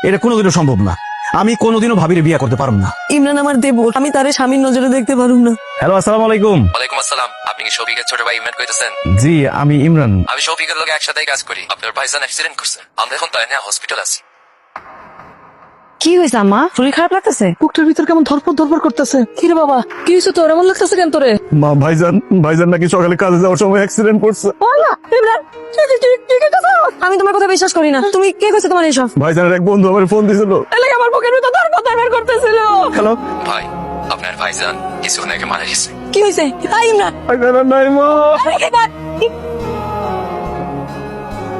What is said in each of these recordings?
এটা কোনোদিনও সম্ভব না। আমি কোনোদিনও ভাবিরে বিয়ে করতে পারব না। ইমরান আমার দেবর, আমি তারে স্বামীর নজরে দেখতে পারুম না। হ্যালো, আসসালামু আলাইকুম। ওয়ালাইকুম আসসালাম। আপনি কি শফিকের ছোট ভাই ইমরান কইতেছেন? জি, আমি ইমরান। আমি শফিকের লগে একসাথেই কাজ করি। আপনার ভাইজান অ্যাক্সিডেন্ট করছে, আমরা এখন তাই নিয়ে হসপিটাল আছি। কি হয়েছে আম্মা? শরীর খারাপ লাগতেছে? বুকটার ভিতর কেমন ধরপড় করতেছে। কি রে বাবা, কি হয়েছে তোর? এমন লাগতেছে কেন তোরে? মা, ভাইজান নাকি সকালে কাজে যাওয়ার সময় অ্যাক্সিডেন্ট করছে। ইমরান, আমি তোমার কথা বিশ্বাস করি না। তুমি কে কইছো তোমার এইসব? ভাইজানের এক বন্ধু আমার ফোন দিছিল। এলাকা আমার বুকের ভিতর ধরপড় ধরপড় করতেছিল। হ্যালো, ভাই, আপনার ভাইজান কিছুক্ষণ আগে মারা গেছে। কি হয়েছে? তাই ইমরান, ভাইজান আর নাই মা।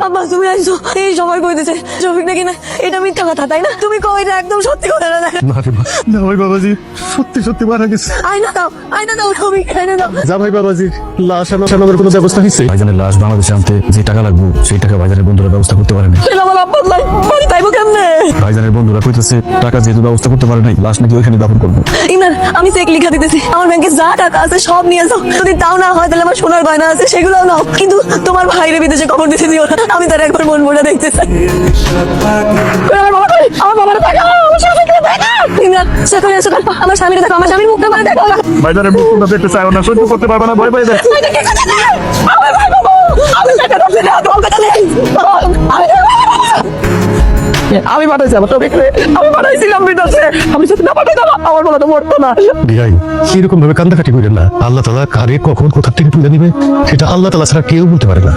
আম্মা তুমি আইছো এই সময় কইতেছে শফিক নাকি না, এটা মিথ্যা কথা তাই না? তুমি কও এটা একদম সত্যি কথা না? না ভাই বাবাজি, সত্যি মারা গেছে। আয়না দাও শফিক, আয়না দাও। যা ভাই বাবাজি, লাশ আনার কোনো ব্যবস্থা হয়েছে? ভাইজানের লাশ বাংলাদেশে আনতে যে টাকা লাগবে সেই টাকা ভাইজানের বন্ধুরা ব্যবস্থা করতে পারে নাই। আমার আব্বা নাই, বাড়ি তাইবো কেমনে? ভাইজানের বন্ধুরা কইতেছে টাকা যেহেতু ব্যবস্থা করতে পারে নাই, লাশ নাকি ওইখানে দাফন করবে। ইমরান, আমি চেক লিখা দিতেছি, আমার ব্যাংকে যা টাকা আছে সব নিয়ে যাও। যদি তাও না হয় তাহলে আমার সোনার গয়না আছে সেগুলোও নাও, কিন্তু তোমার ভাইরে বিদেশে খবর দিতে দিও না। আমি তার একবার মন ভরে দেখতে চাই। আমার বাবার টাকা, আমার স্বামীকে টাকা। ইমরান, সকালে এসো, আমার স্বামীকে দেখো, আমার স্বামীর মুখটা মানে দেখো। ভাইজানের মুখটা দেখতে চাই না, সহ্য করতে পারবে না, ভয় পাই যায়। আমার ভাই বাবু, আমি টাকা দিতে না, তোমার কথা নেই। আমি পাঠাইছি আমার টপিকরে, আমি পাঠাইছিলাম বিদেশে। আমি যদি না পাঠাইতাম আমার বলা তো মরতো না। বিয়াই এরকম ভাবে কান্দাকাটি করেন না। আল্লাহ তাআলা কারে কখন কোথা থেকে তুলে নিবে সেটা আল্লাহ তাআলা ছাড়া কেউ বলতে পারে না।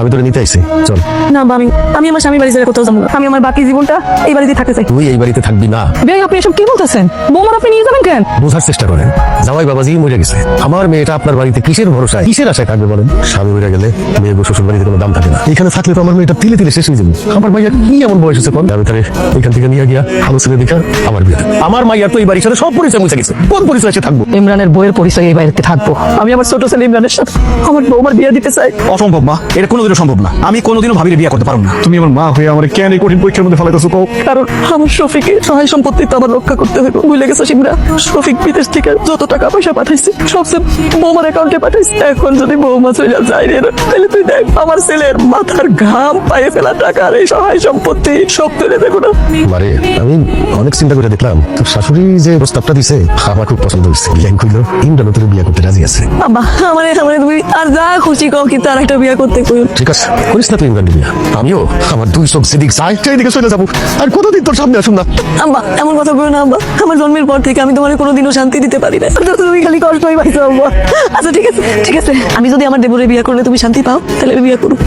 আমি তোরে নিতে আইছি, চল। না বা আমি আমার স্বামীর বাড়ি ছেড়ে কোথাও যাবো না। আমি আমার বাকি জীবনটা এই বাড়িতে থাকতে চাই। তুই এই বাড়িতে থাকবি না। ভাই আপনি এসব কি বলতেছেন? বৌমার আপনি নিয়ে যাবেন কেন? বোঝার চেষ্টা করেন, জামাই বাবাজি মরে গেছে, আমার মেয়েটা আপনার বাড়িতে কিসের ভরসায় কিসের আশায় থাকবে বলেন? স্বামী মরে গেলে মেয়ে শ্বশুর বাড়িতে কোনো দাম থাকে না। এখানে থাকলে তো আমার মেয়েটা তিলে শেষ হয়ে যাবে। আমার মাইয়া কি এমন বয়স হচ্ছে কোন? আমি তারে এখান থেকে নিয়ে গিয়া ভালো ছেলে দেখা আমার বিয়ে। আমার মাইয়া তো এই বাড়ির সাথে সব পরিচয় মুছে গেছে, কোন পরিচয় সে থাকবো? ইমরানের বইয়ের পরিচয় এই বাড়িতে থাকবো। আমি আমার ছোট ছেলে ইমরানের সাথে আমার বৌমার বিয়ে দিতে চাই। অসম্ভব মা, এটা কোনোদিনও সম্ভব না। আমি কোনোদিনও ভাবিরে বিয়ে করতে পারব না। তুমি আমার মা হয়ে আমার কেন এই কঠিন পরীক্ষার মধ্যে ফেলাইতেছো কও? কারণ আমার শফিকের সহায় সম্পত্তি তো আমার রক্ষা করতে হবে। ভুলে গেছো সিমরা, শফিক বিদেশ থেকে যত টাকা পয়সা পাঠাইছে সবচেয়ে বৌমার অ্যাকাউন্টে পাঠাইছে। এখন যদি বৌমা চলে যায় রে, তাহলে তুই দেখ আমার ছেলের মাথার ঘাম পায়ে ফেলা টাকা আর এই সহায় সম্পত্তি সব তুলে দেবো না। মারে আমি অনেক চিন্তা করে দেখলাম তোর শাশুড়ি যে প্রস্তাবটা দিছে আমার খুব পছন্দ হয়েছে। বিয়াই কইলো ইমরানও তোর বিয়ে করতে রাজি আছে। আব্বা, আমার তুমি আর যা খুশি কও, কিন্তু আর একটা বিয়ে করতে কই। ঠিক আছে, করিস না তুই ইমরানের বিয়ে। আমিও আমার দুই চোখ যেদিক চাই সেইদিকে চলে যাবো। আর কতদিন তোর সামনে আসুন না। আব্বা, এমন কথা বলো না আব্বা। আমার জন্মের পর থেকে আমি তোমার কোনোদিনও শান্তি দিতে পারি না, তুমি খালি কষ্টই পাইছো আব্বা। আচ্ছা ঠিক আছে, আমি যদি আমার দেবরে বিয়ে করলে তুমি শান্তি পাও তাহলে আমি বিয়ে করবো।